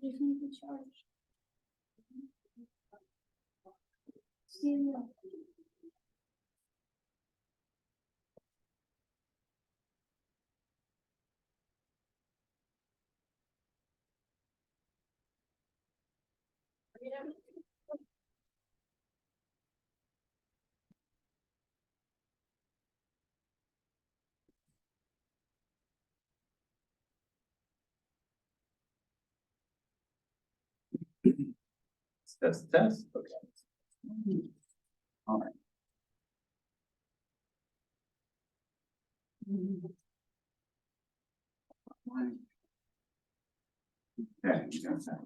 just need to charge. Test. Okay. All right. Okay, you got that.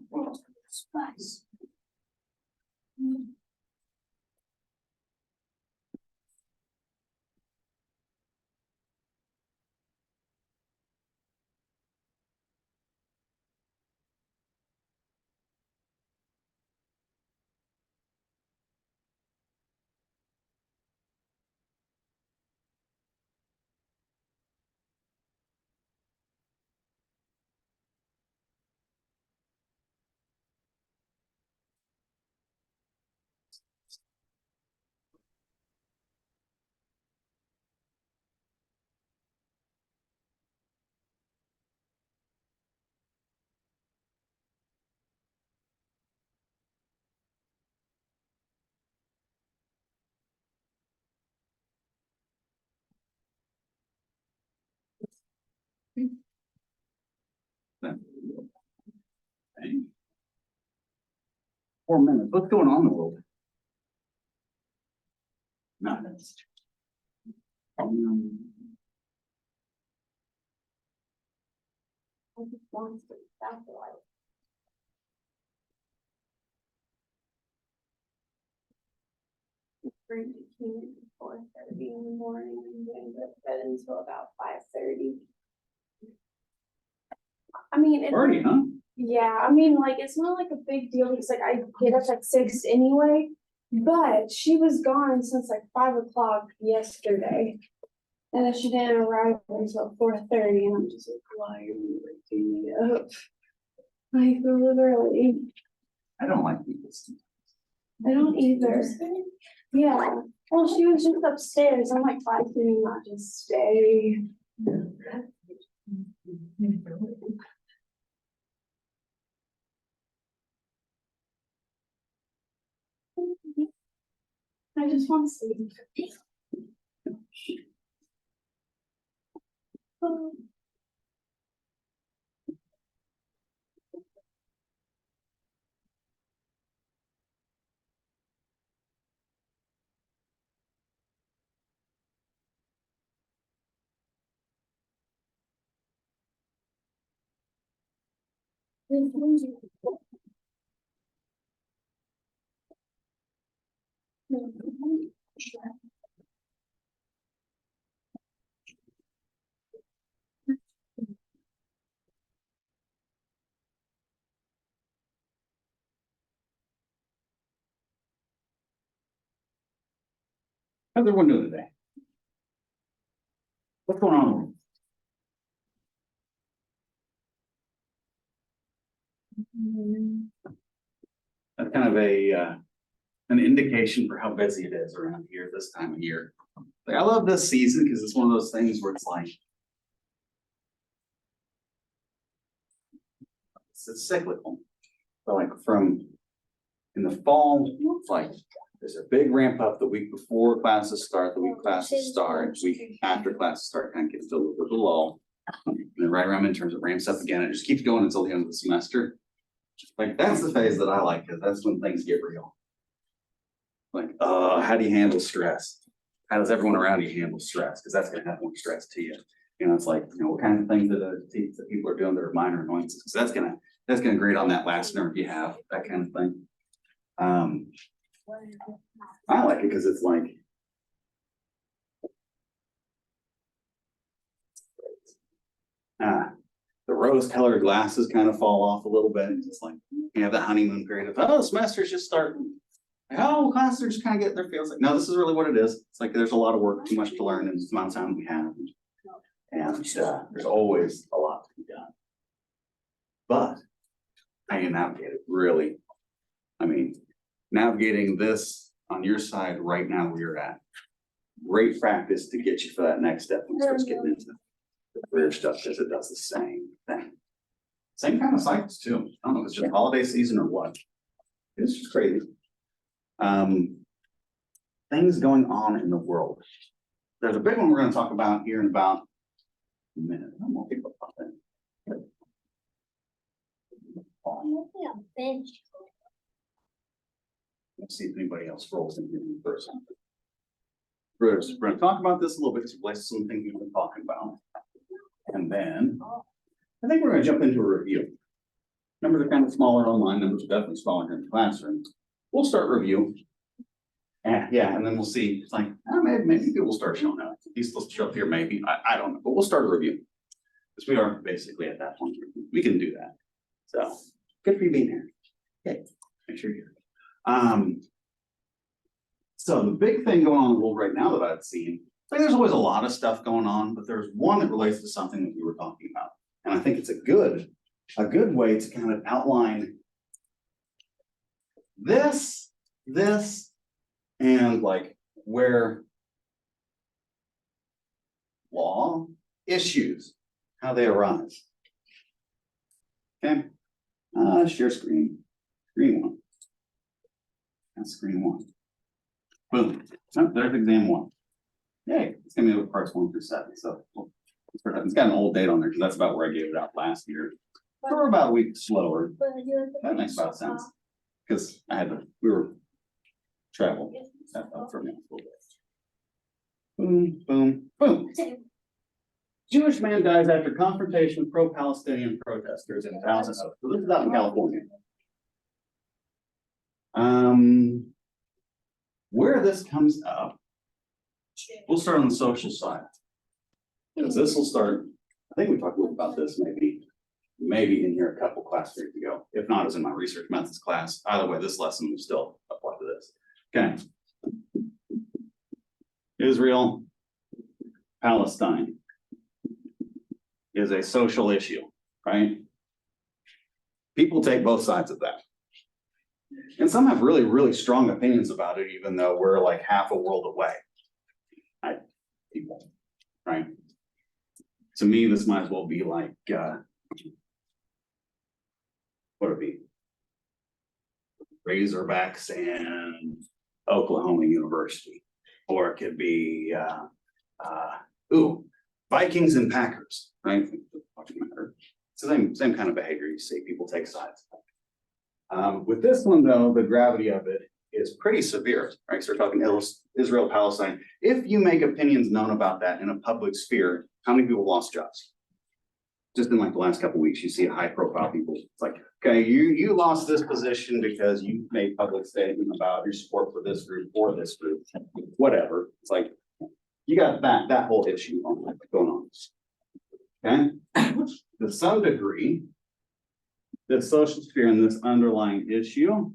Spice. Okay. 4 minutes. What's going on in the world? Nothing. Bring the key at 4:30 in the morning and then go to bed until about 5:30. I mean, Already, huh? yeah, I mean, like, it's not like a big deal because like I get up at 6 anyway, but she was gone since like 5 o'clock yesterday. And then she didn't arrive until 4:30, and I'm just like, why are you waking me up? Like, literally, I don't like people. I don't either. Yeah, well, she was just upstairs. I'm like, why can you not just stay? I just want to sleep. How's everyone doing today? What's going on? That's kind of an indication for how busy it is around here this time of year. Like, I love this season because it's one of those things where it's like it's cyclical. So like from in the fall, it's like there's a big ramp up the week before classes start, the week classes start, week after classes start, kind of gets to a little bit of a lull. And then right around midterms, it ramps up again. It just keeps going until the end of the semester. Like that's the phase that I like because that's when things get real. Like, how do you handle stress? How does everyone around you handle stress? Because that's going to have more stress to you. You know, it's like, you know, what kind of things that people are doing that are minor annoyances. Because that's gonna grate on that last nerve you have, that kind of thing. I like it because it's like the rose-colored glasses kind of fall off a little bit. It's like you have that honeymoon period of, oh, the semester's just starting. Like, oh, classes are just kind of getting their feels. Like, no, this is really what it is. It's like there's a lot of work, too much to learn in this amount of time we have. And there's always a lot to be done. But how you navigate it really, I mean, navigating this on your side right now where you're at, great practice to get you for that next step when it starts getting into the career stuff, because it does the same thing. Same kind of cycles too. I don't know if it's just holiday season or what. It's just crazy. Things going on in the world. There's a big one we're going to talk about here in about a minute. I don't know if people pop in. Let's see if anybody else rolls in here in person. We're going to talk about this a little bit to replace some things we've been talking about. And then I think we're going to jump into a review. Numbers are kind of smaller online, numbers are definitely smaller here in the classroom. We'll start review. And then we'll see, it's like, maybe people will start showing up. These will show up here, maybe. I don't know, but we'll start a review. Because we are basically at that point. We can do that. So good for you being here. Okay, make sure you're here. So the big thing going on in the world right now that I've seen, like there's always a lot of stuff going on, but there's one that relates to something that we were talking about. And I think it's a good way to kind of outline this, and like where law issues, how they arise. Okay, share screen, screen one. That's screen one. Boom. Oh, there's exam one. Yay, it's gonna be with parts 1 through 7. So it's got an old date on there because that's about where I gave it out last year. So we're about a week slower. That makes about sense. Because we were traveling for a minute. Boom, boom, boom. Jewish man dies after confrontation with pro-Palestinian protesters in Dallas. So this is out in California. Where this comes up, we'll start on the social side. Because this will start, I think we talked a little about this maybe in here a couple class periods ago. If not, it was in my research methods class. Either way, this lesson will still apply to this. Okay. Israel, Palestine is a social issue, right? People take both sides of that. And some have really, really strong opinions about it, even though we're like half a world away. People, right? To me, this might as well be like, what would it be? Razorbacks and Oklahoma University. Or it could be, Vikings and Packers, right? It's the same kind of behavior you see. People take sides. With this one, though, the gravity of it is pretty severe, right? So we're talking Israel, Palestine. If you make opinions known about that in a public sphere, how many people lost jobs? Just in like the last couple of weeks, you see high profile people. It's like, okay, you lost this position because you made public statement about your support for this group or this group, whatever. It's like, you got that whole issue going on. Okay, to some degree, the social sphere and this underlying issue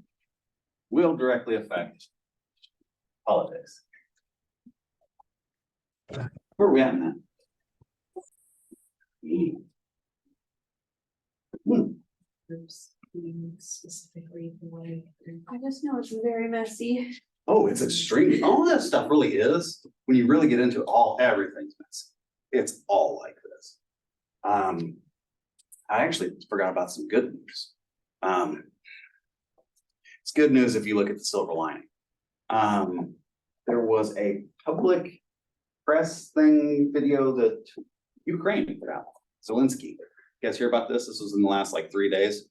will directly affect politics. Where are we at in that? Specifically the way. I just know it's very messy. Oh, it's extremely, all that stuff really is, when you really get into everything's messy. It's all like this. I actually forgot about some good news. It's good news if you look at the silver lining. There was a public press video that Ukraine put out. Zelensky. You guys hear about this? This was in the last like 3 days.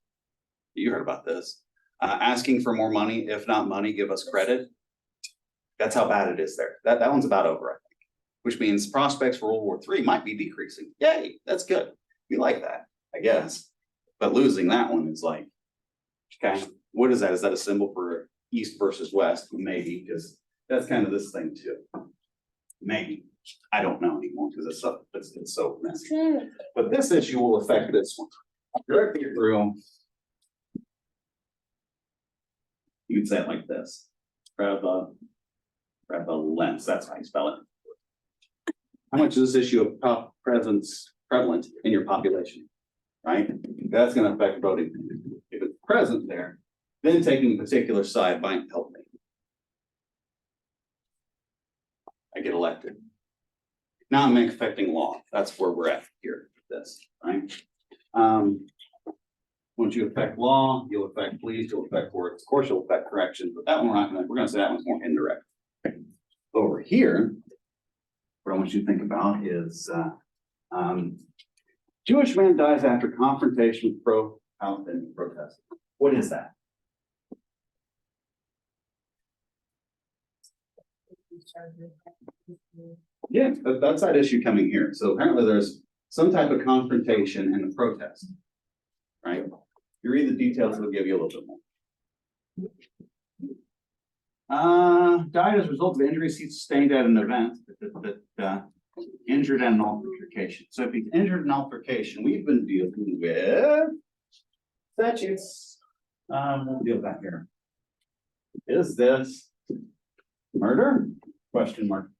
You heard about this. Asking for more money. If not money, give us credit. That's how bad it is there. That one's about over, I think. Which means prospects for World War III might be decreasing. Yay, that's good. We like that, I guess. But losing that one is like, okay, what is that? Is that a symbol for East versus West? Maybe, because that's kind of this thing too. Maybe. I don't know anymore because it's so messy. But this issue will affect this one. Directly through, you could say it like this. Grab the lens, that's how you spell it. How much is this issue of prevalent in your population? Right? That's gonna affect voting. If it's present there, then taking a particular side might help me. I get elected. Now I'm affecting law. That's where we're at here, this, right? Once you affect law, you'll affect police, you'll affect courts, of course, you'll affect corrections, but that one, we're gonna say that one's more indirect. Over here, what I want you to think about is, Jewish man dies after confrontation with pro-Palestinian protest. What is that? Yeah, that's that issue coming here. So apparently there's some type of confrontation and a protest. Right? You read the details, it'll give you a little bit more. Died as a result of injuries he sustained at an event that injured at an altercation. So if he's injured in an altercation, we've been dealing with statutes. We'll deal with that here. Is this murder? Question mark.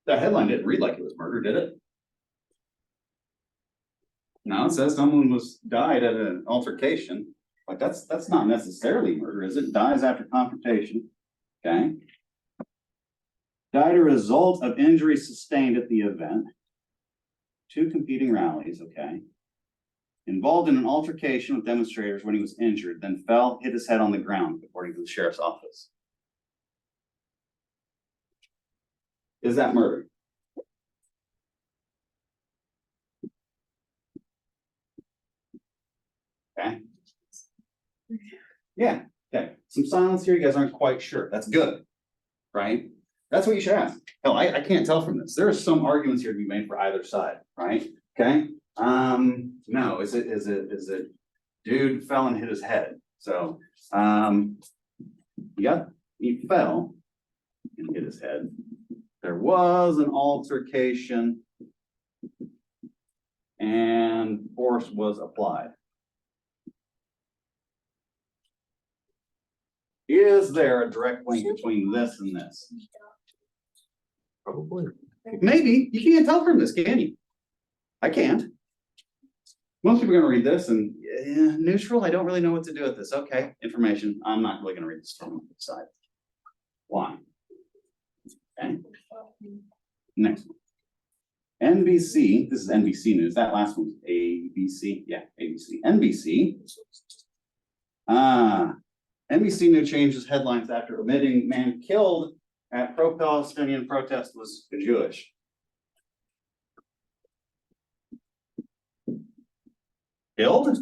That headline didn't read like it was murder, did it? No, it says someone died at an altercation. Like that's not necessarily murder, is it? Dies after confrontation. Okay. Died a result of injuries sustained at the event. Two competing rallies, okay. Involved in an altercation with demonstrators when he was injured, then fell, hit his head on the ground, according to the sheriff's office. Is that murder? Okay. Yeah, okay. Some silence here. You guys aren't quite sure. That's good, right? That's what you should ask. Hell, I can't tell from this. There are some arguments here to be made for either side, right? Okay. No, is it dude fell and hit his head? So he fell and hit his head. There was an altercation and force was applied. Is there a direct link between this and this? Probably. Maybe. You can't tell from this, can you? I can't. Most people are going to read this and neutral. I don't really know what to do with this. Okay, information. I'm not really going to read this from the side. Why? Okay. Next one. NBC. This is NBC News. That last one was ABC. Yeah, ABC. NBC. NBC News changes headlines after admitting man killed at pro-Palestinian protest was Jewish. Killed?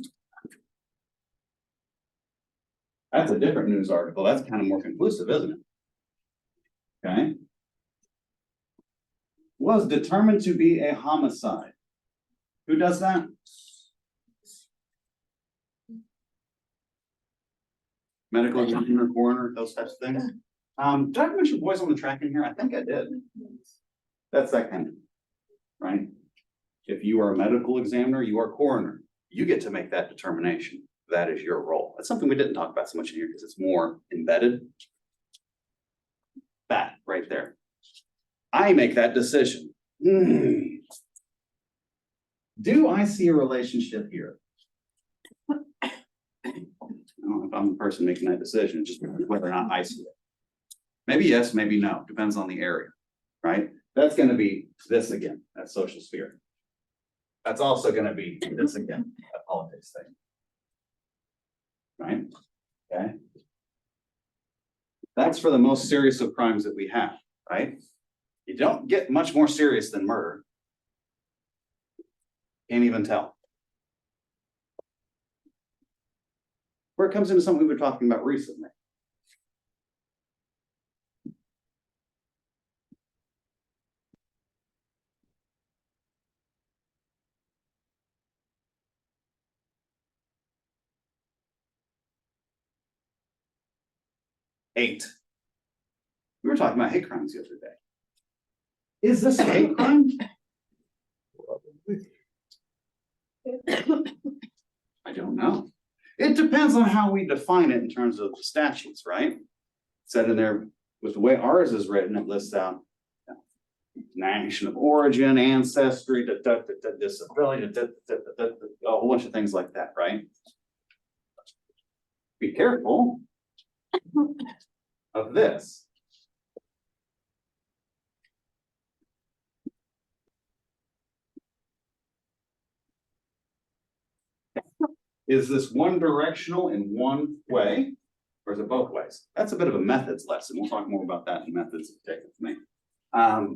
That's a different news article. That's kind of more conclusive, isn't it? Okay. Was determined to be a homicide. Who does that? Medical examiner, coroner, those types of things. Did I mention boys on the track in here? I think I did. That's that kind of, right? If you are a medical examiner, you are coroner. You get to make that determination. That is your role. That's something we didn't talk about so much in here because it's more embedded. That right there. I make that decision. Do I see a relationship here? I don't know if I'm the person making that decision, just whether or not I see it. Maybe yes, maybe no, depends on the area, right? That's going to be this again, that social sphere. That's also going to be this again, that politics thing. Right? Okay. That's for the most serious of crimes that we have, right? You don't get much more serious than murder. Can't even tell. Where it comes into something we were talking about recently. Hate. We were talking about hate crimes the other day. Is this a hate crime? I don't know. It depends on how we define it in terms of the statutes, right? Said in there with the way ours is written, it lists out nation of origin, ancestry, disability, a whole bunch of things like that, right? Be careful of this. Is this one directional in one way, or is it both ways? That's a bit of a methods lesson. We'll talk more about that in methods if you take it with me. I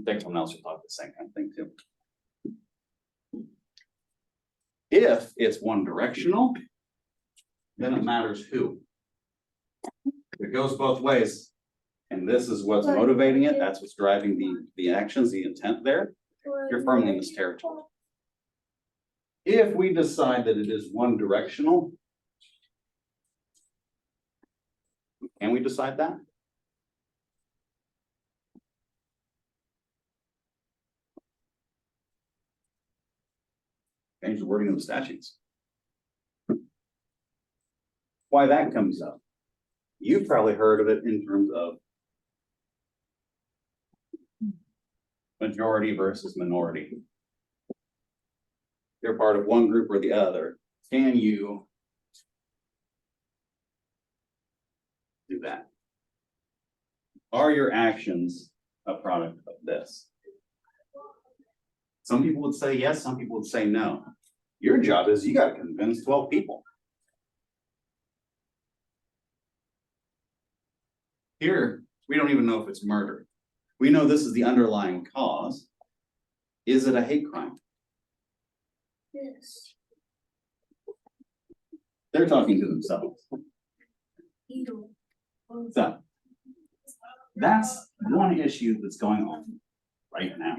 think someone else will talk the same kind of thing too. If it's one directional, then it matters who. If it goes both ways, and this is what's motivating it, that's what's driving the actions, the intent there, you're firmly in this territory. If we decide that it is one directional, can we decide that? Change the wording of the statutes. Why that comes up. You've probably heard of it in terms of majority versus minority. You're part of one group or the other. Can you do that? Are your actions a product of this? Some people would say yes, some people would say no. Your job is you got to convince 12 people. Here, we don't even know if it's murder. We know this is the underlying cause. Is it a hate crime? Yes. They're talking to themselves. So, that's one issue that's going on right now.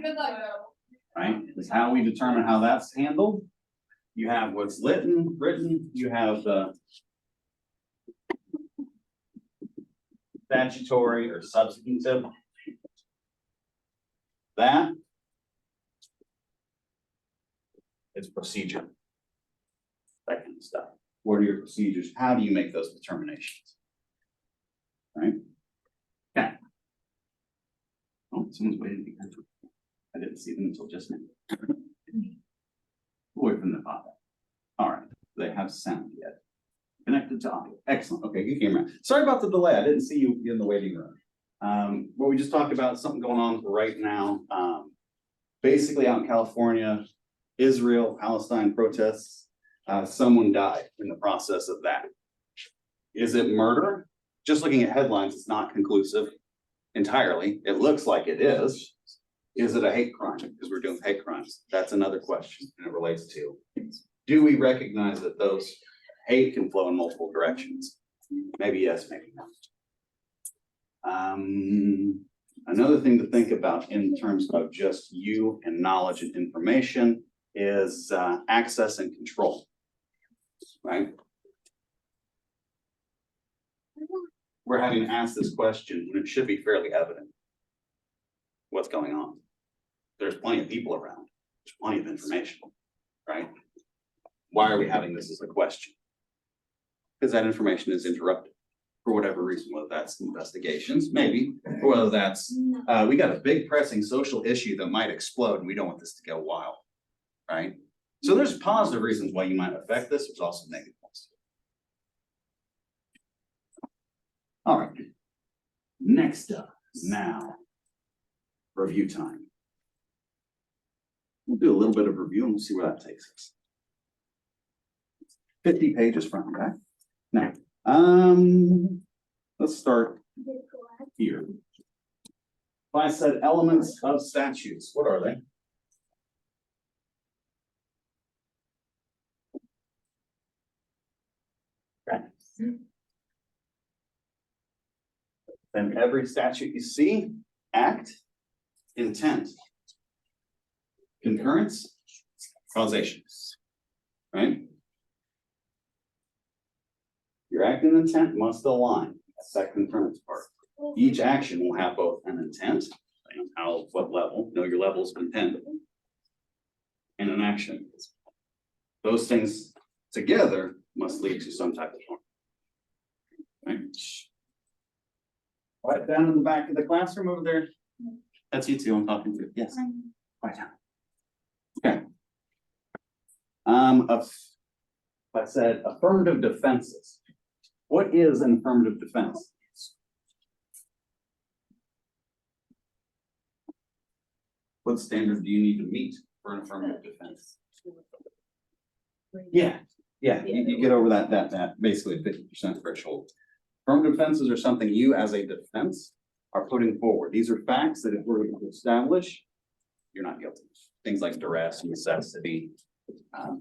Right? Is how we determine how that's handled. You have what's written, you have the statutory or substantive. That is procedure. That kind of stuff. What are your procedures? How do you make those determinations? Right? Okay. Oh, someone's waiting to enter. I didn't see them until just now. Away from the father. All right. Do they have sound yet? Connected to audio. Excellent. Okay, you came around. Sorry about the delay. I didn't see you in the waiting room. What we just talked about, something going on right now. Basically out in California, Israel, Palestine protests. Someone died in the process of that. Is it murder? Just looking at headlines, it's not conclusive entirely. It looks like it is. Is it a hate crime? Because we're doing hate crimes. That's another question, and it relates to, do we recognize that those hate can flow in multiple directions? Maybe yes, maybe not. Another thing to think about in terms of just you and knowledge and information is access and control, right? We're having to ask this question when it should be fairly evident what's going on. There's plenty of people around. There's plenty of information, right? Why are we having this as a question? Because that information is interrupted for whatever reason, whether that's investigations, maybe, or whether that's, we got a big pressing social issue that might explode and we don't want this to go wild, right? So there's positive reasons why you might affect this. There's also negative ones. All right. Next up, now, review time. We'll do a little bit of review and we'll see where that takes us. 50 pages front and back. Now, let's start here. If I said elements of statutes, what are they? Okay. Then every statute you see, act, intent, concurrence, causation, right? Your act and intent must align. That's that concurrence part. Each action will have both an intent, what level, know your levels of intent, and an action. Those things together must lead to some type of harm. Right? Right down in the back of the classroom over there. That's you two I'm talking to, yes. Quiet down. Okay. I said affirmative defenses. What is an affirmative defense? What standard do you need to meet for an affirmative defense? Yeah, you get over that basically 50% threshold. Affirmative defenses are something you as a defense are putting forward. These are facts that if we're to establish, you're not guilty. Things like duress, necessity,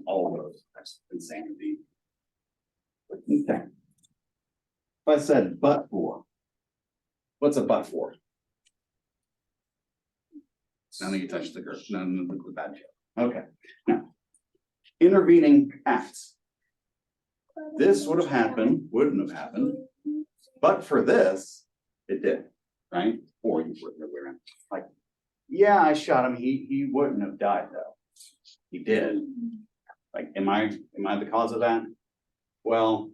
all of those, that's insanity. Okay. If I said but for, what's a but for? None of you touched the girl, none of the bad joke. Okay, now, intervening acts. This would have happened, wouldn't have happened, but for this, it did, right? Or you wouldn't have around. Like, yeah, I shot him, he wouldn't have died though. He did. Like, am I the cause of that? Well,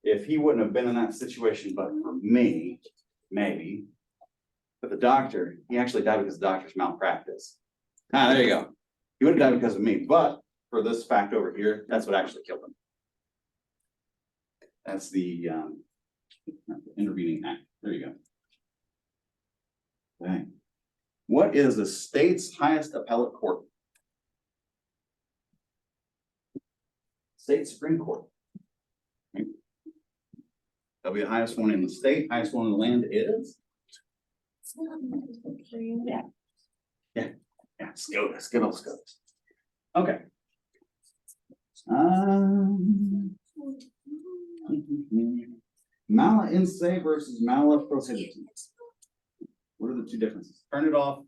if he wouldn't have been in that situation, but for me, maybe. But the doctor, he actually died because the doctor's malpractice. Ah, there you go. He would have died because of me, but for this fact over here, that's what actually killed him. That's the intervening act. There you go. Okay. What is the state's highest appellate court? State Supreme Court. Okay. That'll be the highest one in the state, highest one in the land is? Yeah, SCOTUS, good old SCOTUS. Okay. Mala in se versus mala prohibited. What are the two differences? Turn it off.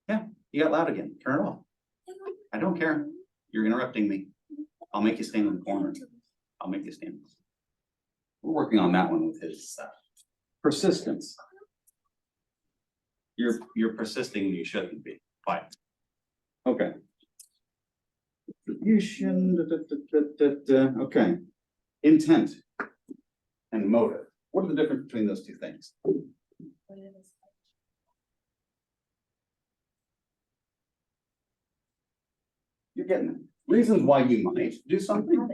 Yeah, you got loud again. Turn it off. I don't care. You're interrupting me. I'll make you stand in the corner. I'll make you stand. We're working on that one with his persistence. You're persisting when you shouldn't be. Fine. Okay. Distribution. Okay. Intent and motive. What are the difference between those two things? You're getting it. Reasons why you might do something.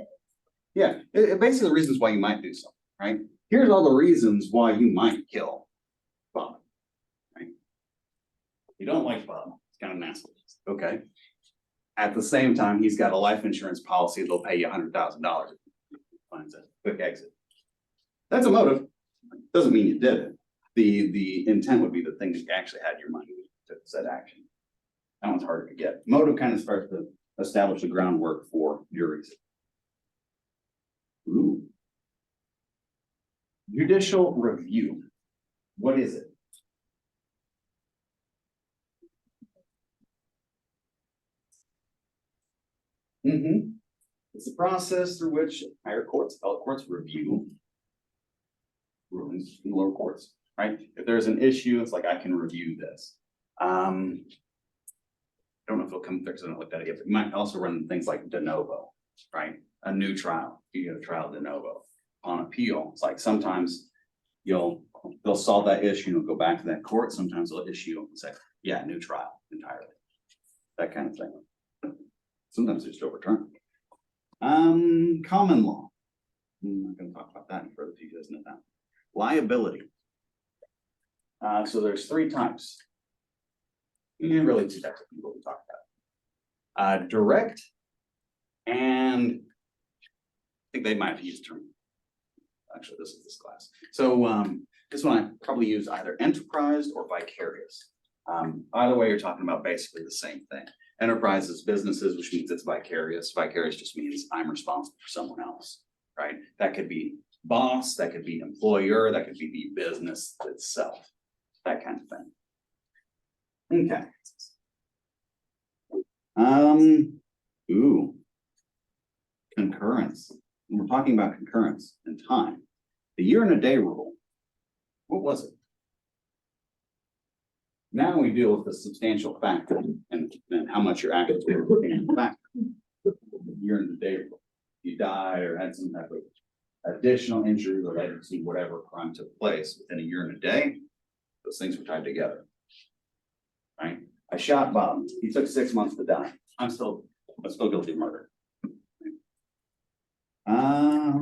Yeah, basically the reasons why you might do something, right? Here's all the reasons why you might kill Bob. Right? You don't like Bob. It's kind of nasty. Okay. At the same time, he's got a life insurance policy that'll pay you $100,000 if he finds a quick exit. That's a motive. Doesn't mean you did it. The intent would be the thing that you actually had your mind to set action. That one's harder to get. Motive kind of starts to establish the groundwork for your reason. Ooh. Judicial review. What is it? It's a process through which higher courts, appellate courts review rulings in lower courts, right? If there's an issue, it's like I can review this. I don't know if it'll come fix it, I haven't looked at it yet, but you might also run things like de novo, right? A new trial, you get a trial de novo. On appeal, it's like sometimes they'll solve that issue and it'll go back to that court. Sometimes they'll issue and say, yeah, new trial entirely. That kind of thing. Sometimes they just overturn. Common law. I'm not going to talk about that any further if you guys know that. Liability. So there's three types. And really two types of people we talk about. Direct and I think they might have used the term. Actually, this is this class. So this one I probably use either enterprise or vicarious. Either way, you're talking about basically the same thing. Enterprise is businesses, which means it's vicarious. Vicarious just means I'm responsible for someone else, right? That could be boss, that could be employer, that could be the business itself, that kind of thing. Okay. Ooh. Concurrence. When we're talking about concurrence and time. The year and a day rule. What was it? Now we deal with the substantial factor and how much you're actually looking at the factor. Year and a day rule. You died or had some type of additional injury related to whatever crime took place within a year and a day, those things were tied together. right? I shot Bob. He took 6 months to die. I'm still guilty of murder.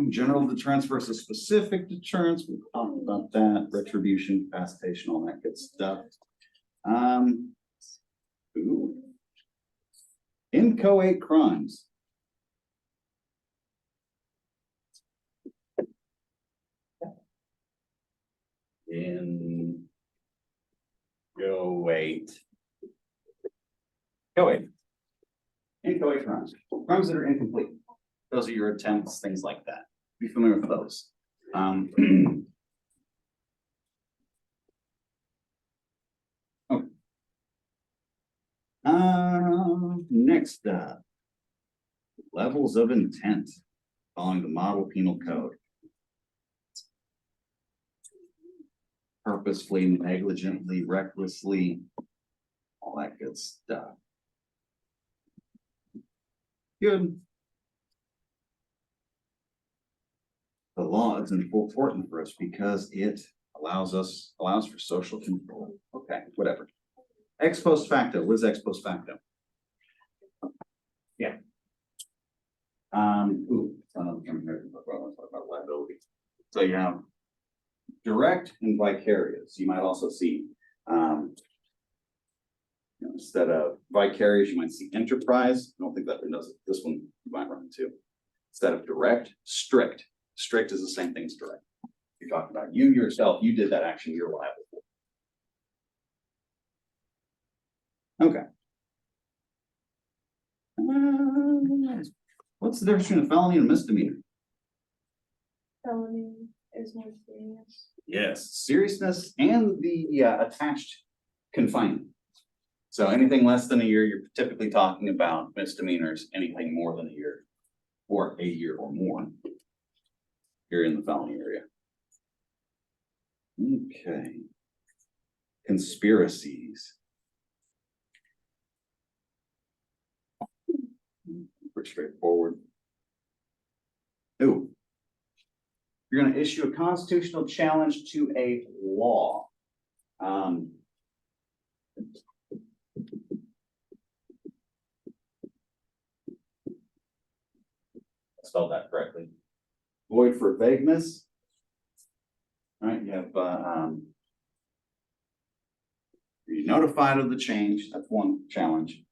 General deterrence versus specific deterrence. We talked about that. Retribution, capacitation, all that good stuff. Ooh. Inchoate crimes. Inchoate crimes. Crimes that are incomplete. Those are your attempts, things like that. Be familiar with those. Okay. Next up, levels of intent following the model penal code. Purposefully, negligently, recklessly, all that good stuff. Good. The law is important for us because it allows for social control. Okay, whatever. Ex post facto. What is ex post facto? Yeah. Talk about liability. So you have direct and vicarious. You might also see, instead of vicarious, you might see enterprise. I don't think that one does it. This one you might run into. Instead of direct, strict. Strict is the same thing as direct. You're talking about you yourself, you did that action, you're liable for. Okay. What's the difference between a felony and a misdemeanor? Felony is more serious. Yes, seriousness and the attached confinement. So anything less than a year, you're typically talking about misdemeanors. Anything more than a year, or a year or more, you're in the felony area. Okay. Conspiracies. Pretty straightforward. Ooh. You're going to issue a constitutional challenge to a law. Spelled that correctly. Void for vagueness. All right, you have you're notified of the change. That's one challenge.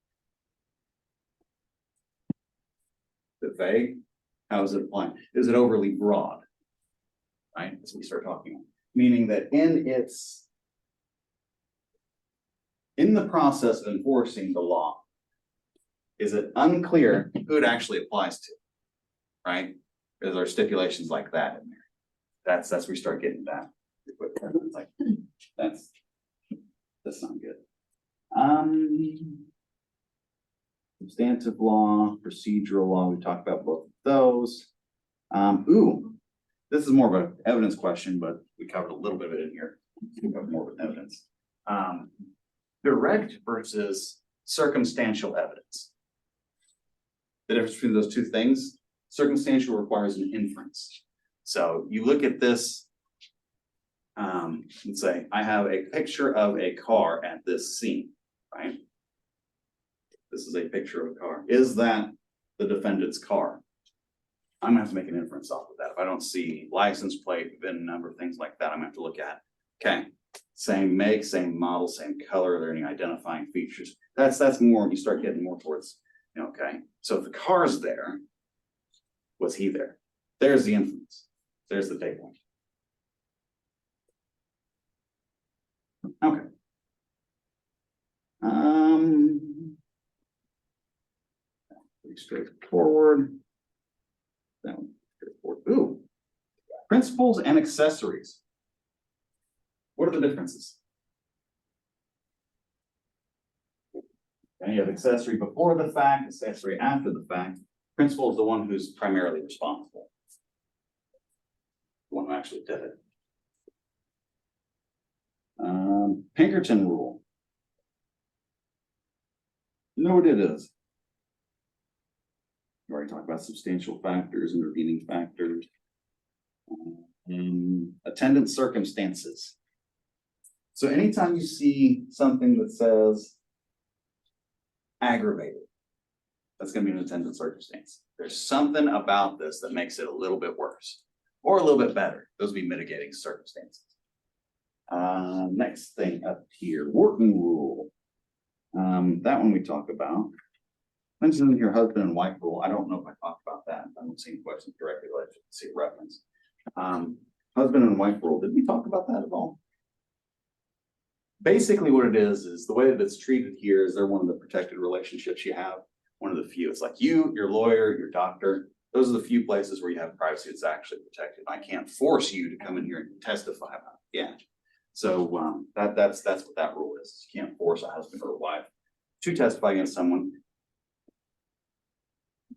Is it vague? How is it applied? Is it overly broad? Right, as we start talking about. Meaning that in the process of enforcing the law, is it unclear who it actually applies to? Right? Is there stipulations like that in there? That's where we start getting that. It's like that's not good. Substantive law, procedural law, we talked about both of those. This is more of an evidence question, but we covered a little bit of it in here. We covered more with evidence. Direct versus circumstantial evidence. The difference between those two things, circumstantial requires an inference. So you look at this and say, I have a picture of a car at this scene, right? This is a picture of a car. Is that the defendant's car? I'm gonna have to make an inference off of that. If I don't see license plate, VIN number, things like that, I'm gonna have to look at, okay, same make, same model, same color, are there any identifying features? That's more, you start getting more towards, okay. So if the car's there, was he there? There's the inference. There's the data point. Okay. Pretty straightforward. That one, straightforward. Ooh. Principles and accessories. What are the differences? And you have accessory before the fact, accessory after the fact. Principal is the one who's primarily responsible. The one who actually did it. Pinkerton rule. You know what it is? We already talked about substantial factors, intervening factors. Attendant circumstances. So anytime you see something that says aggravated, that's gonna be an attendant circumstance. There's something about this that makes it a little bit worse or a little bit better. Those would be mitigating circumstances. Next thing up here, working rule. That one we talk about. Mentioned your husband and wife rule. I don't know if I talked about that. I don't see any questions directly, but I should see a reference. Husband and wife rule. Did we talk about that at all? Basically what it is the way that it's treated here is they're one of the protected relationships you have. One of the few. It's like you, your lawyer, your doctor. Those are the few places where you have privacy that's actually protected. I can't force you to come in here and testify about it. Yeah. So that's what that rule is. You can't force a husband or a wife to testify against someone.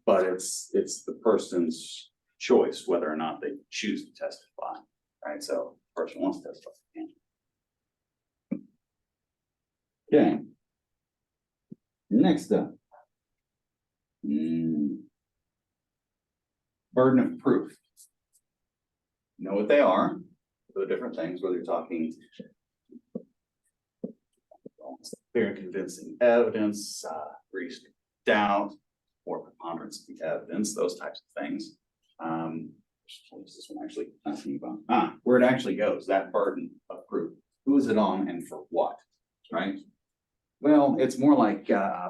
But it's the person's choice whether or not they choose to testify. Right. So if the person wants to testify, they can. Okay. Next up. Burden of proof. You know what they are, the different things, whether you're talking clear and convincing evidence, reasonable doubt, or preponderance of the evidence, those types of things. What is this one actually asking about? Where it actually goes, that burden of proof. Who is it on and for what, right? Well, it's more like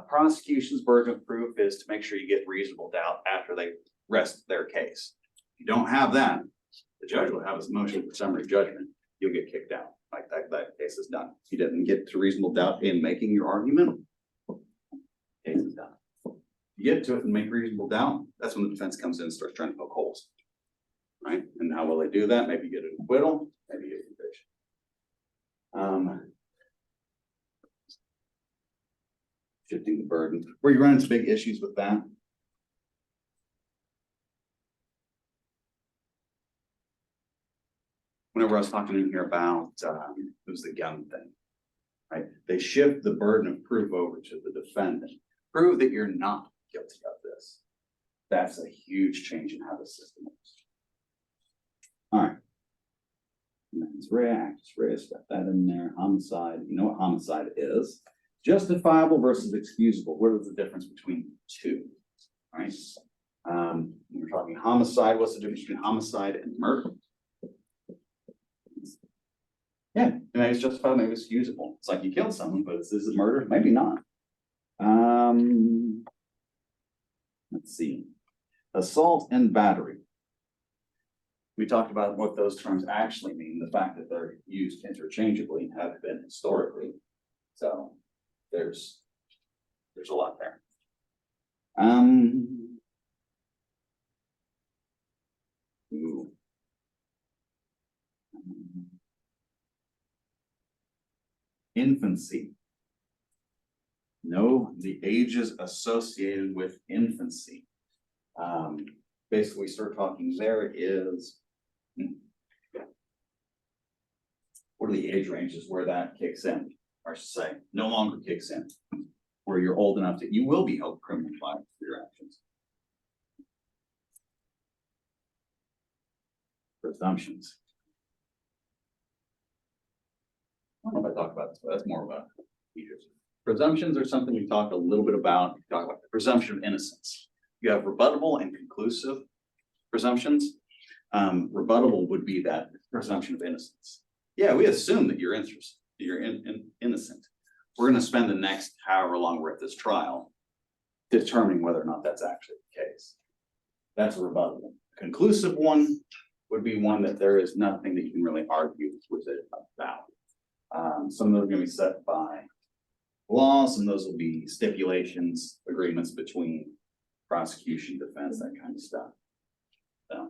prosecution's burden of proof is to make sure you get reasonable doubt after they rest their case. If you don't have that, the judge will have his motion for summary judgment. You'll get kicked out. Like that case is done. If you didn't get to reasonable doubt in making your argument, case is done. You get to it and make reasonable doubt, that's when the defense comes in and starts trying to poke holes. Right? And how will they do that? Maybe get an acquittal, maybe get conviction. Shifting the burden. Where you run into big issues with that. Whenever I was talking in here about it was the gun thing, right? They shift the burden of proof over to the defendant. Prove that you're not guilty of this. That's a huge change in how the system works. All right. Mens rea, actus reus, got that in there. Homicide. You know what homicide is? Justifiable versus excusable. What is the difference between the two? All right. When we're talking homicide, what's the difference between homicide and murder? Yeah, maybe it's justifiable, maybe it's excusable. It's like you killed someone, but is it murder? Maybe not. Let's see. Assault and battery. We talked about what those terms actually mean, the fact that they're used interchangeably and have been historically. So there's a lot there. Infancy. No, the ages associated with infancy. Basically, we start talking there is. What are the age ranges where that kicks in? Or say, no longer kicks in, where you're old enough that you will be held criminally liable for your actions. Presumptions. I don't know if I talked about this, but that's more of a features. Presumptions are something we talked a little bit about. We talk about the presumption of innocence. You have rebuttable and conclusive presumptions. Rebuttable would be that presumption of innocence. Yeah, we assume that you're innocent. We're going to spend the next however long we're at this trial determining whether or not that's actually the case. That's a rebuttable. Conclusive one would be one that there is nothing that you can really argue with it about. Some of those are going to be set by law. Some of those will be stipulations, agreements between prosecution, defense, that kind of stuff. So,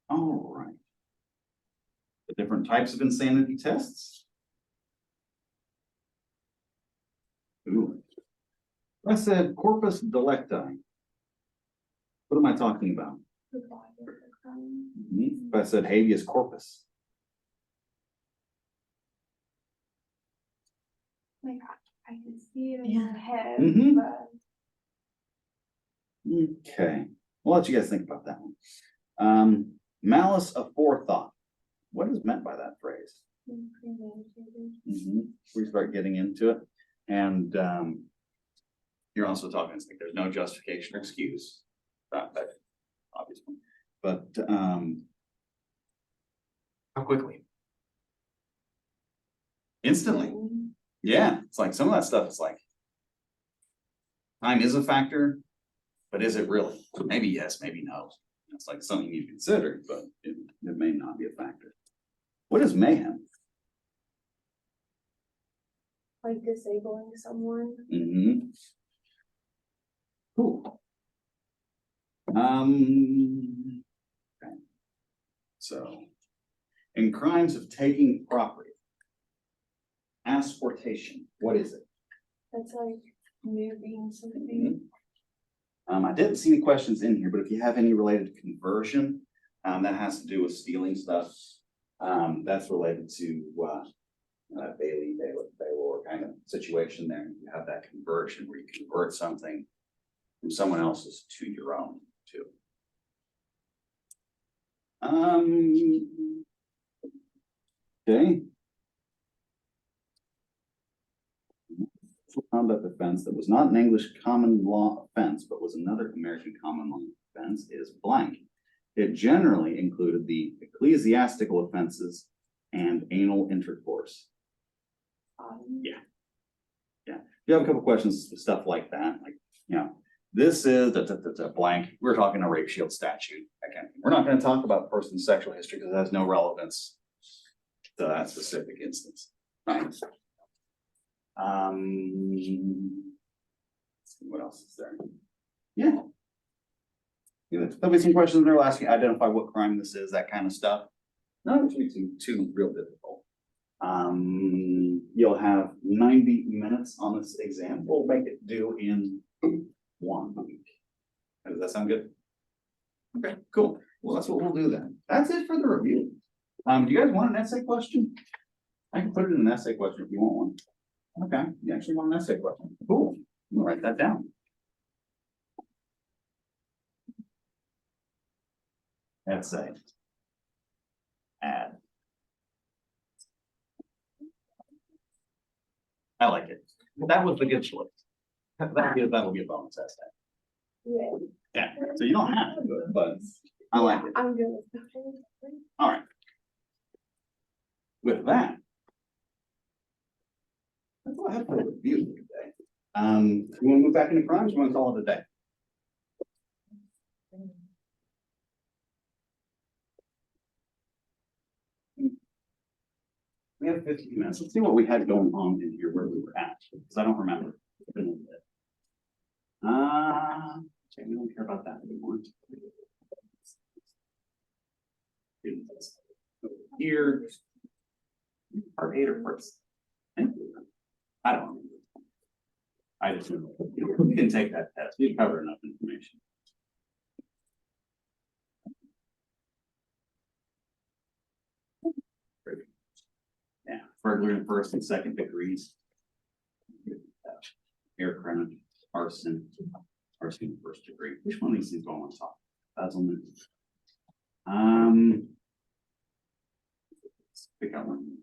all right. The different types of insanity tests. Ooh. I said corpus delicti. What am I talking about? If I said habeas corpus. Like I can see it in Yeah. my head, Mhm. but Okay, we'll let you guys think about that one. Malice aforethought. what is meant by that phrase? Mm-hmm. We start getting into it, and you're also talking, it's like there's no justification or excuse, that obviously, but how quickly? Instantly. Yeah, it's like some of that stuff is like time is a factor, but is it really? Maybe yes, maybe no. It's like something you consider, but it may not be a factor. What is mayhem? Like disabling someone. Mm-hmm. Cool. Okay. So, in crimes of taking property, asportation, what is it? That's like moving something. I didn't see any questions in here, but if you have any related to conversion, that has to do with stealing stuff. That's related to Baylor kind of situation there. You have that conversion where you convert something from someone else's to your own too. Okay. Conduct offense that was not an English common law offense, but was another American common law offense is blank. It generally included the ecclesiastical offenses and anal intercourse. Yeah. You have a couple questions, stuff like that, like, you know, this is the blank. We're talking a rape shield statute. Again, we're not going to talk about the person's sexual history because it has no relevance to that specific instance. Right? Let's see what else is there? Yeah. There'll be some questions they're asking, identify what crime this is, that kind of stuff. Not too real difficult. You'll have 90 minutes on this exam. We'll make it due in 1 week. Does that sound good? Okay, cool. Well, that's what we'll do then. That's it for the review. Do you guys want an essay question? I can put it in an essay question if you want one. Okay, you actually want an essay question. Cool. I'm gonna write that down. Essay. Add. I like it. That was the good choice. That'll be a bonus essay. Yeah. Yeah, so you don't have to do it, but I like it. I'm good with that. All right. With that, that's all I have for the review today. You want to move back into crimes? You want to call it a day? We have 15 minutes. Let's see what we had going on in here, where we were at, because I don't remember. Okay, we don't care about that anymore. Here, part 8 or part 6? I don't remember. I just remember. You can take that test. You cover enough information. Yeah, burglary in first and second degrees. Air crime, arson in first degree. Which one of these things do I want to talk? Embezzlement. Pick out one.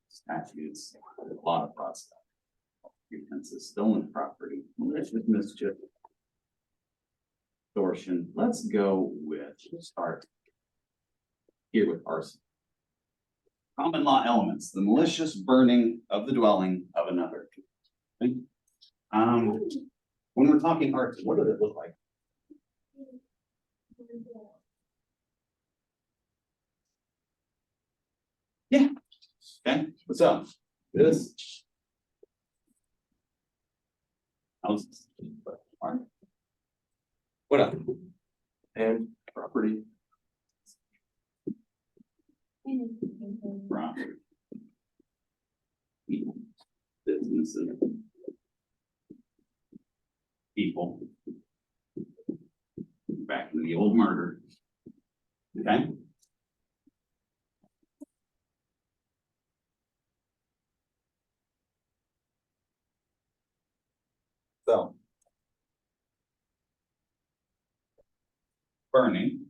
Statutes, a lot of fraud stuff. Pretenses, stolen property, malicious mischief, extortion. Let's go with, we'll start here with arson. Common law elements, the malicious burning of the dwelling of another. Okay. When we're talking arson, what does it look like? Yeah. Okay. What's up? This. Houses. All right. What up? And property. Property. People. Businesses. People. Back in the old murder. Okay. So. Burning.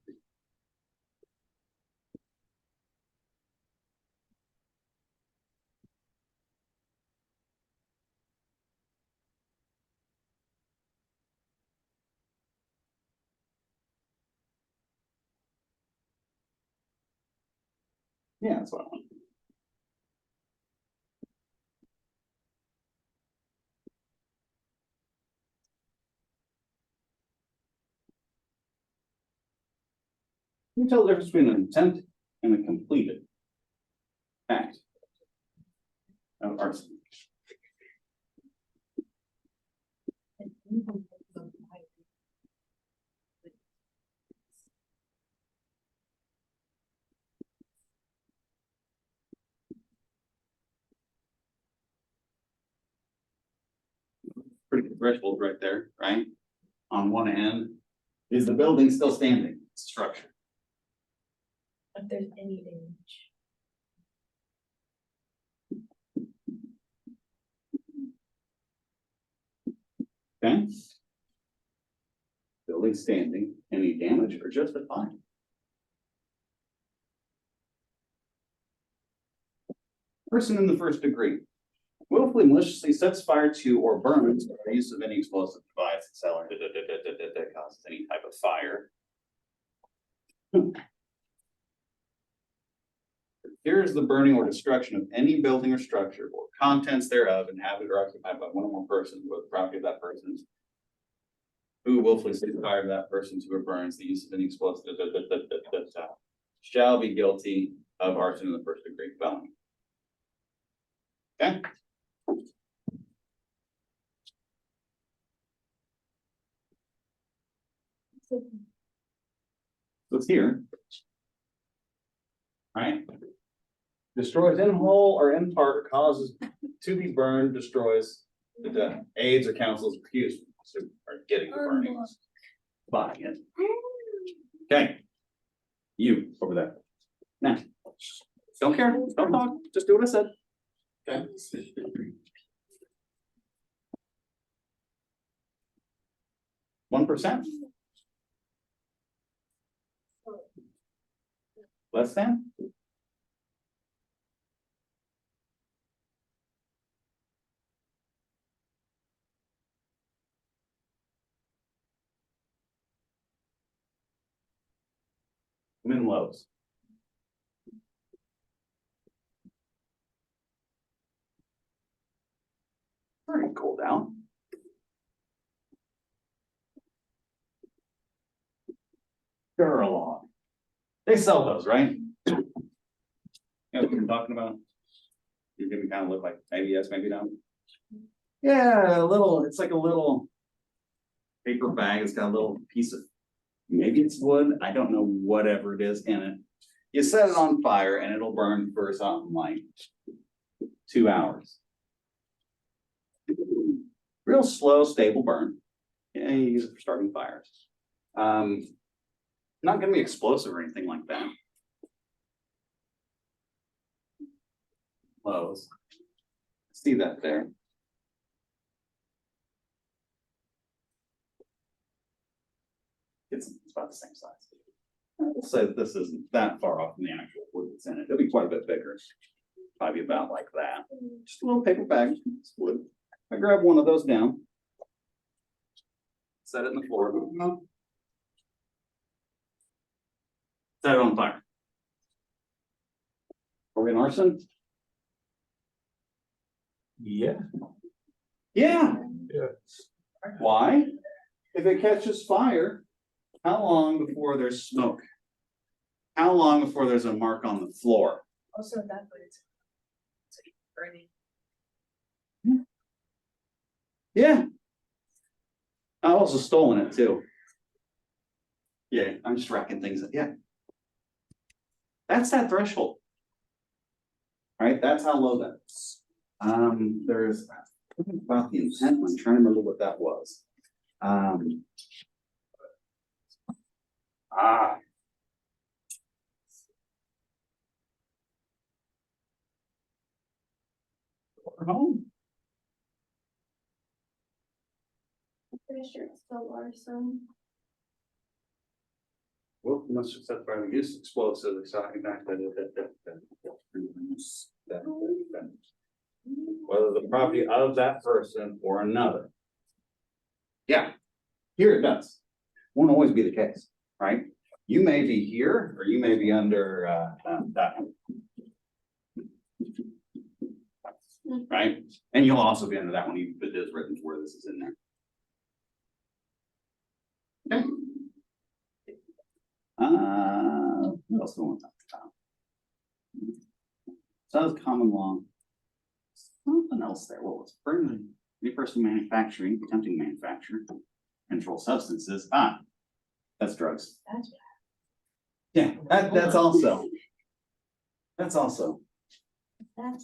Yeah, that's what I want. You can tell the difference between an attempt and a completed act of arson. Pretty good threshold right there, right? On one end, is the building still standing? Structure. If there's any damage. Okay. Building standing, any damage or just a fine? Person in the first degree willfully maliciously sets fire to or burns by the use of any explosive device, etc. That causes any type of fire. Here's the burning or destruction of any building or structure or contents thereof inhabited or occupied by one or more persons or the property of that person who willfully sets fire to that person to or burns the use of any explosive shall be guilty of arson in the first degree felony. Okay. So it's here. Right? Destroys in whole or in part or causes to be burned, destroys the death, aids or counsels accused who are getting the burning. Buying it. Okay. You over there. Now, don't care, don't talk, just do what I said. Okay. 1%. Less than? Min lows. Pretty cool down. Crim Law. They sell those, right? You know what I'm talking about? You're gonna kind of look like maybe yes, maybe no. Yeah, a little, it's like a little paper bag. It's got a little piece of, maybe it's wood. I don't know, whatever it is in it. You set it on fire and it'll burn for something like 2 hours. Real slow, stable burn. Yeah, you use it for starting fires. Not gonna be explosive or anything like that. Lows. See that there. It's about the same size. We'll say that this isn't that far off from the actual wood that's in it. It'll be quite a bit bigger. Probably about like that. Just a little paper bag. It's wood. I grab one of those down. Set it in the floor. Set it on fire. Are we in arson? Yeah. Yeah. Yeah. Why? If it catches fire, how long before there's smoke? How long before there's a mark on the floor? Also, that way it's burning. Yeah. I've also stolen it too. Yeah, I'm just racking things up. Yeah. That's that threshold. Right? That's how low that is. There's something about the intent. I'm trying to remember what that was. Home. Pretty sure it's still arson. Well, must have set fire to use explosives. Whether the property of that person or another. Yeah, here it does. Won't always be the case, right? You may be here or you may be under that one. right? And you'll also be under that one, even if it is written to where this is in there. Okay. What else do I want to talk about? So that was common law. Something else there, what was it? Any person manufacturing, attempting to manufacture, controlled substances, that's drugs. That's Yeah, that's also. That's also,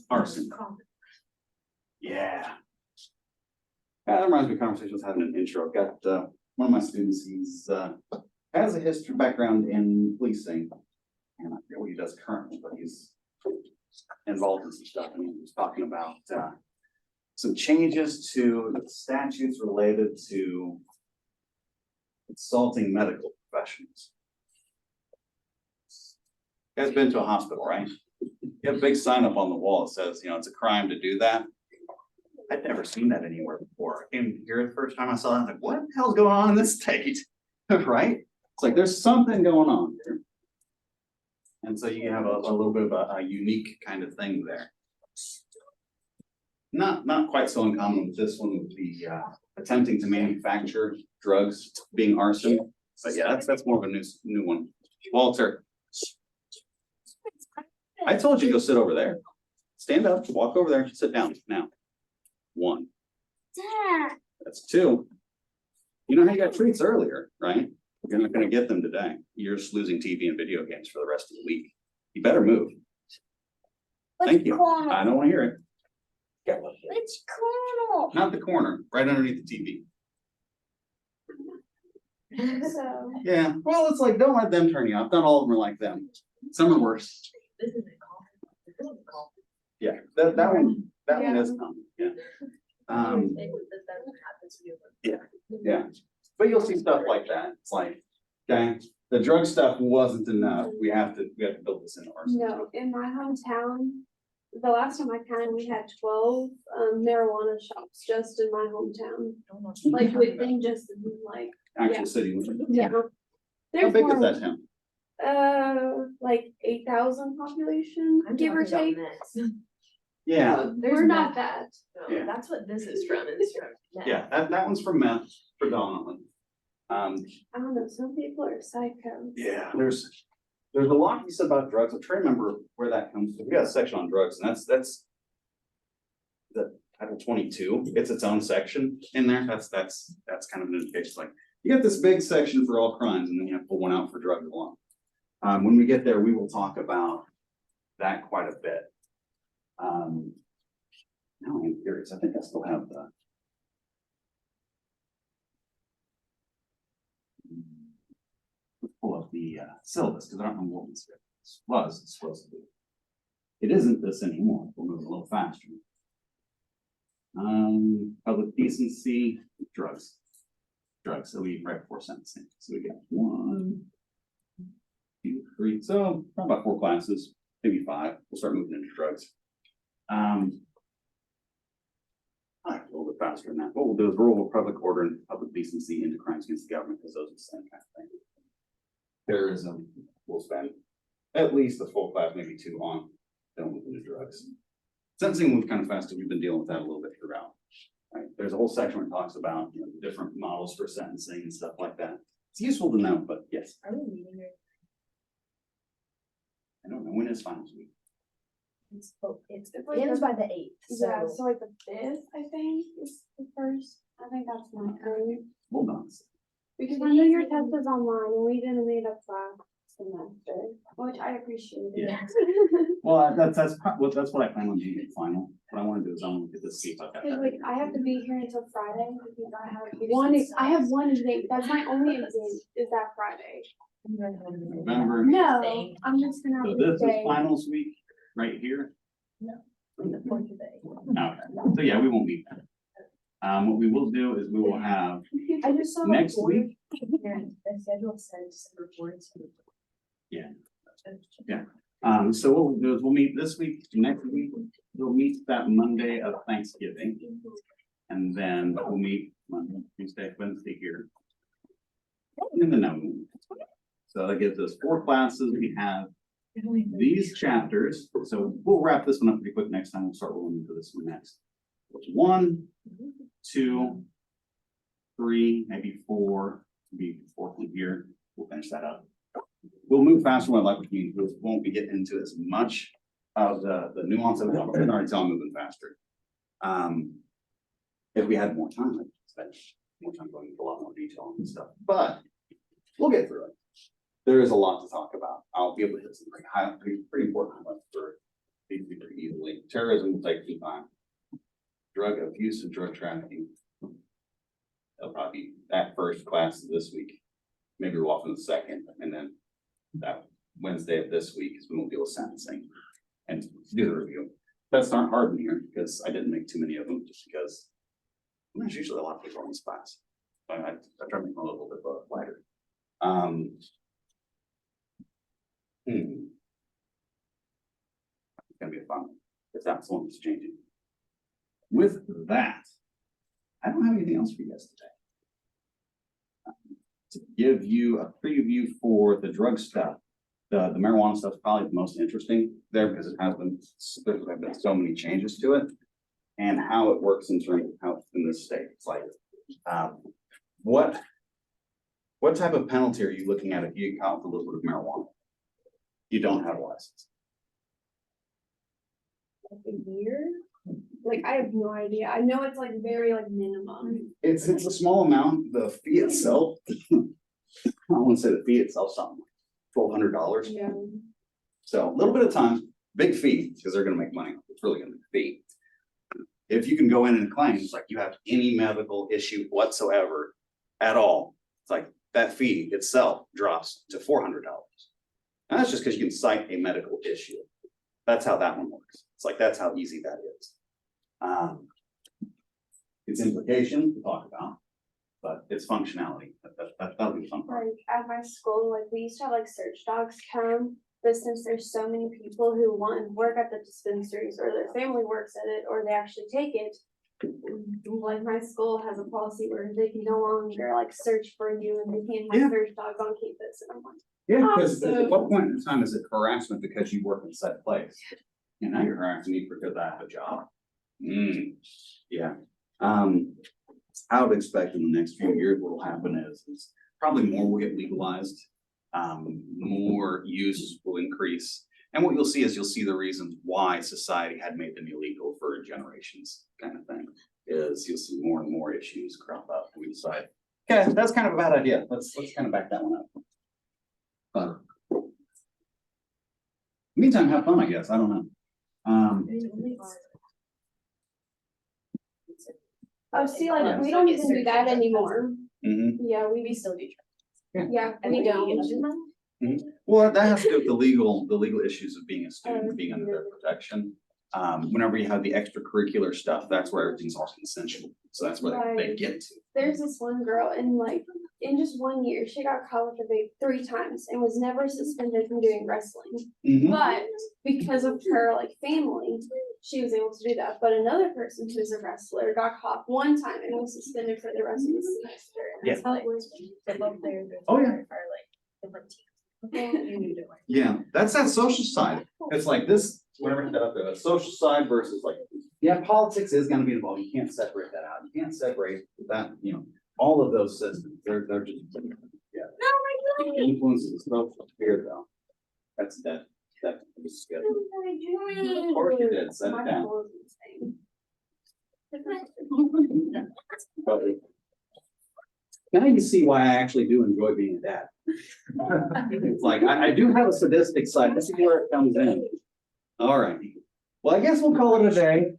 arson. common. Yeah. That reminds me of conversations having an intro. I've got, one of my students, he's, has a history background in policing. And I forget what he does currently, but he's involved in some stuff, and he was talking about, some changes to the statutes related to consulting medical professionals. You guys been to a hospital, right? You have a big sign up on the wall that says, it's a crime to do that. I'd never seen that anywhere before. I came here the first time I saw that, I was like, what the hell's going on in this state? Right? It's like, there's something going on here. And so you have a little bit of a unique kind of thing there. Not quite so uncommon with this one, with the attempting to manufacture drugs being arson. But yeah, that's more of a new one. Walter, I told you to go sit over there. Stand up, walk over there, sit down now. 1. Dad. That's 2. You know how you got treats earlier, right? You're not gonna get them today. You're just losing TV and video games for the rest of the week. You better move. Thank you. I don't wanna hear it. Which corner? Not the corner, right underneath the TV. So, Yeah, well, it's like, don't let them turn you off. Not all of them are like them. Some are worse. This isn't common. This isn't common. Yeah, that one Yeah. is common, yeah. That happens to you. Yeah, but you'll see stuff like that. It's like, okay, the drug stuff wasn't enough. We have to build this into ours. no, in my hometown, the last time I counted, we had 12 marijuana shops just in my hometown. Like within just like, Actual city. yeah. How There's big is more, that town? like 8,000 population, give or take. Yeah, We're not that. Yeah. That's what this is from, is from. meth. yeah, that one's from meth predominantly. I don't know, some people are psycho. Yeah, there's a lot you said about drugs. I'm trying to remember where that comes from. We got a section on drugs, and that's the Title 22. It's its own section in there. That's kind of an indication. Like, you got this big section for all crimes, and then you have to pull one out for drug alone. When we get there, we will talk about that quite a bit. Now I'm curious. I think I still have the. Let's pull up the syllabus, because I don't know what this was. It's supposed to be. It isn't this anymore. We'll move a little faster. Public decency, drugs. So we right before sentencing. So we got 1, 2, 3. So probably about 4 classes, maybe 5. We'll start moving into drugs. A little bit faster than that. What we'll do is rule of public order and public decency into crimes against the government, because those are the same kind of thing. Terrorism, we'll spend at least a full class, maybe 2 on, then we'll move into drugs. Sentencing moves kind of faster. We've been dealing with that a little bit throughout. Right? There's a whole section where it talks about the different models for sentencing and stuff like that. It's useful to know, but yes. Are we meeting right? I don't know, when is finals week? It like ends the- by the 8th, Yeah, so. so like the 5th, I think, is the first. I think that's my early. Hold on. Because I know your test is online and we didn't meet up last semester, which I appreciate. Yeah. Well, that's what I plan on doing at final. What I want to do is I want to get this, see if I've got Cause that. like I have to be here until Friday because I have one exam. That's my only exam is that Friday. November. No, I'm just gonna So have this this is day. finals week, right here. The 4th of the 8th. Okay, so yeah, we won't meet that. What we will do is we will have I just saw. next week. And the schedule said December 4th. Yeah. So what we'll do is we'll meet this week, next week, we'll meet that Monday of Thanksgiving. And then we'll meet Monday, Tuesday, Wednesday here. And then no. So that gives us 4 classes. We have these chapters, so we'll wrap this one up pretty quick next time. We'll start rolling into this one next. 1, 2, 3, maybe 4, maybe 4th one here. We'll finish that up. We'll move faster when like we won't be getting into as much of the nuance of it. I can already tell I'm moving faster. If we had more time, I'd spend more time going into a lot more detail on this stuff, but we'll get through it. There is a lot to talk about. I'll be able to hit some pretty important highlights for these pretty easily. Terrorism will take some time. Drug abuse and drug trafficking. That'll probably be that first class this week. Maybe we're off in the second, and then that Wednesday of this week is when we'll deal with sentencing and do the review. That's not hard in here because I didn't make too many of them just because there's usually a lot of people in this class. I try to make them a little bit lighter. It's gonna be a fun one, because that's the one that's changing. With that, I don't have anything else for you guys today. To give you a preview for the drug stuff, the marijuana stuff is probably the most interesting there because it has been, there have been so many changes to it and how it works in terms of how it's in this state. It's like, what type of penalty are you looking at if you get caught with a little bit of marijuana? You don't have a license. Like a year? Like, I have no idea. I know it's like very like minimum. It's a small amount. The fee itself, I wouldn't say the fee itself, something like $1,200. Yeah. So a little bit of time, big fee, because they're gonna make money. It's really gonna be a fee. If you can go in and claim, it's like you have any medical issue whatsoever at all, it's like that fee itself drops to $400. And that's just because you can cite a medical issue. That's how that one works. It's like, that's how easy that is. Its implications to talk about, but its functionality, that'll be fun. Like at my school, like we used to have like search dogs come, but since there's so many people who want to work at the dispensaries or their family works at it, or they actually take it, like my school has a policy where they can no longer like search for you and they can't have Yeah. search dogs on campus. And I'm like, Yeah, because awesome. at what point in time is it harassment because you work in said place? And now you're harassing me because I have a job. Yeah. I would expect in the next few years, what will happen is probably more will get legalized. More uses will increase. And what you'll see is you'll see the reasons why society had made them illegal for generations, kind of thing. Is you'll see more and more issues crop up and we decide, okay, that's kind of a bad idea. Let's kind of back that one up. But meantime, have fun, I guess. I don't know. oh, see, like Yeah. we don't even do that anymore. Mhm. Yeah, We still do. yeah, And we we don't. Well, that has to do with the legal issues of being a student, being under their protection. Whenever you have the extracurricular stuff, that's where everything's all consensual. So that's where they Right. get to. There's this one girl and like in just 1 year, she got caught with a vape 3 times and was never suspended from doing wrestling. Mhm. But because of her like family, she was able to do that. But another person who's a wrestler got caught 1 time and was suspended for the rest of the semester. And that's how it was. They love their. Oh, yeah. Are like different teams. You need to like. Yeah, that's that social side. It's like this, whatever I said up there, the social side versus like, yeah, politics is gonna be involved. You can't separate that out. You can't separate that, all of those systems. They're just, yeah. Influences the social sphere though. That's good. Of course you did, set it down. But now you see why I actually do enjoy being a dad. It's like, I do have a sadistic side. This is where it comes in. All right. Well, I guess we'll call it a day.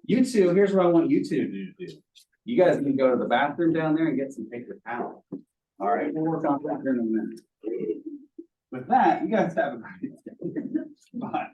You two, here's what I want you two to do. You guys can go to the bathroom down there and get some paper towel. All right, we'll work on that here in a minute. With that, you guys have a great day. Bye.